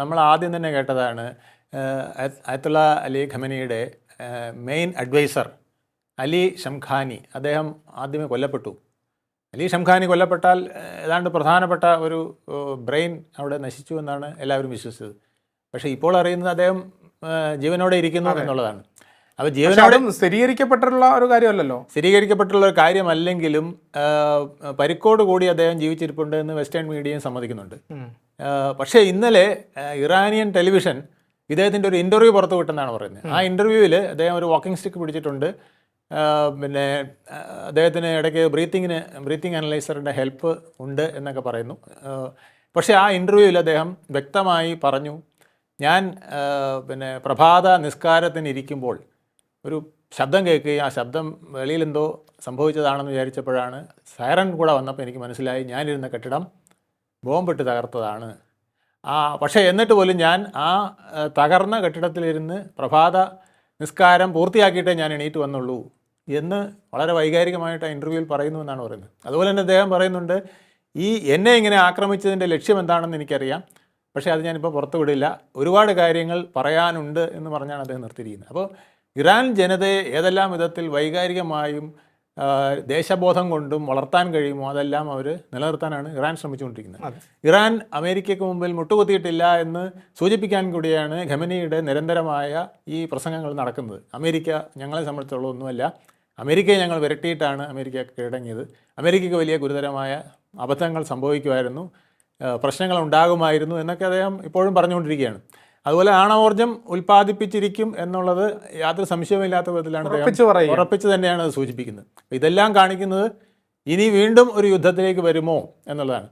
നമ്മൾ ആദ്യം തന്നെ കേട്ടതാണ് അയത്തുള്ള അലി ഖമനിയുടെ മെയിൻ അഡ്വൈസർ അലി ഷംഖാനി, അദ്ദേഹം ആദ്യമേ കൊല്ലപ്പെട്ടു. അലി ഷംഖാനി കൊല്ലപ്പെട്ടാൽ ഏതാണ്ട് പ്രധാനപ്പെട്ട ഒരു ബ്രെയിൻ അവിടെ നശിച്ചു എന്നാണ് എല്ലാവരും വിശ്വസിച്ചത്. പക്ഷേ ഇപ്പോൾ അറിയുന്നത് അദ്ദേഹം ജീവനോടെ ഇരിക്കുന്നു എന്നുള്ളതാണ്. അപ്പോൾ ജീവനോടെ സ്ഥിരീകരിക്കപ്പെട്ടുള്ള ഒരു കാര്യമല്ലല്ലോ. സ്ഥിരീകരിക്കപ്പെട്ടുള്ള ഒരു കാര്യമല്ലെങ്കിലും പരിക്കോട് കൂടി അദ്ദേഹം ജീവിച്ചിരിപ്പുണ്ട് എന്ന് വെസ്റ്റേൺ മീഡിയയും സമ്മതിക്കുന്നുണ്ട്. പക്ഷേ ഇന്നലെ ഇറാനിയൻ ടെലിവിഷൻ ഇദ്ദേഹത്തിൻ്റെ ഒരു ഇൻ്റർവ്യൂ പുറത്തു വിട്ടെന്നാണ് പറയുന്നത്. ആ ഇൻ്റർവ്യൂവിൽ അദ്ദേഹം ഒരു വാക്കിംഗ് സ്റ്റിക്ക് പിടിച്ചിട്ടുണ്ട്. പിന്നെ അദ്ദേഹത്തിന് ഇടയ്ക്ക് ബ്രീത്തിങ് അനലൈസറിൻ്റെ ഹെൽപ്പ് ഉണ്ട് എന്നൊക്കെ പറയുന്നു. പക്ഷേ ആ ഇൻ്റർവ്യൂവിൽ അദ്ദേഹം വ്യക്തമായി പറഞ്ഞു, ഞാൻ പിന്നെ പ്രഭാത നിസ്കാരത്തിനിരിക്കുമ്പോൾ ഒരു ശബ്ദം കേൾക്കുകയും ആ ശബ്ദം വെളിയിലെന്തോ സംഭവിച്ചതാണെന്ന് വിചാരിച്ചപ്പോഴാണ് സൈറൻ കൂടെ വന്നപ്പോൾ എനിക്ക് മനസ്സിലായി ഞാനിരുന്ന കെട്ടിടം ബോംബിട്ട് തകർത്തതാണ്. പക്ഷേ എന്നിട്ട് പോലും ഞാൻ ആ തകർന്ന കെട്ടിടത്തിലിരുന്ന് പ്രഭാത നിസ്കാരം പൂർത്തിയാക്കിയിട്ടേ ഞാൻ എണീറ്റ് വന്നുള്ളൂ എന്ന് വളരെ വൈകാരികമായിട്ട് ആ ഇൻ്റർവ്യൂവിൽ പറയുന്നു എന്നാണ് പറയുന്നത്. അതുപോലെ തന്നെ അദ്ദേഹം പറയുന്നുണ്ട്, എന്നെ ഇങ്ങനെ ആക്രമിച്ചതിൻ്റെ ലക്ഷ്യം എന്താണെന്ന് എനിക്കറിയാം, പക്ഷേ അത് ഞാനിപ്പോൾ പുറത്തു വിടില്ല, ഒരുപാട് കാര്യങ്ങൾ പറയാനുണ്ട് എന്ന് പറഞ്ഞാണ് അദ്ദേഹം നിർത്തിയിരിക്കുന്നത്. അപ്പോൾ ഇറാൻ ജനതയെ ഏതെല്ലാം വിധത്തിൽ വൈകാരികമായും ദേശബോധം കൊണ്ടും വളർത്താൻ കഴിയുമോ അതെല്ലാം അവർ നിലനിർത്താനാണ് ഇറാൻ ശ്രമിച്ചുകൊണ്ടിരിക്കുന്നത്. ഇറാൻ അമേരിക്കയ്ക്ക് മുമ്പിൽ മുട്ടുകുത്തിയിട്ടില്ല എന്ന് സൂചിപ്പിക്കാൻ കൂടിയാണ് ഖമനിയുടെ നിരന്തരമായ ഈ പ്രസംഗങ്ങൾ നടക്കുന്നത്. അമേരിക്ക ഞങ്ങളെ സംബന്ധിച്ചുള്ള ഒന്നുമല്ല, അമേരിക്കയെ ഞങ്ങൾ വിരട്ടിയിട്ടാണ് അമേരിക്ക കീഴടങ്ങിയത്, അമേരിക്കയ്ക്ക് വലിയ ഗുരുതരമായ അബദ്ധങ്ങൾ സംഭവിക്കുമായിരുന്നു, പ്രശ്നങ്ങൾ ഉണ്ടാകുമായിരുന്നു എന്നൊക്കെ അദ്ദേഹം ഇപ്പോഴും പറഞ്ഞുകൊണ്ടിരിക്കുകയാണ്. അതുപോലെ ആണവോർജ്ജം ഉൽപ്പാദിപ്പിച്ചിരിക്കും എന്നുള്ളത് യാതൊരു സംശയമില്ലാത്ത വിധത്തിലാണ് അദ്ദേഹം ഉറപ്പിച്ച് തന്നെയാണ് അത് സൂചിപ്പിക്കുന്നത്. ഇതെല്ലാം കാണിക്കുന്നത് ഇനി വീണ്ടും ഒരു യുദ്ധത്തിലേക്ക് വരുമോ എന്നുള്ളതാണ്.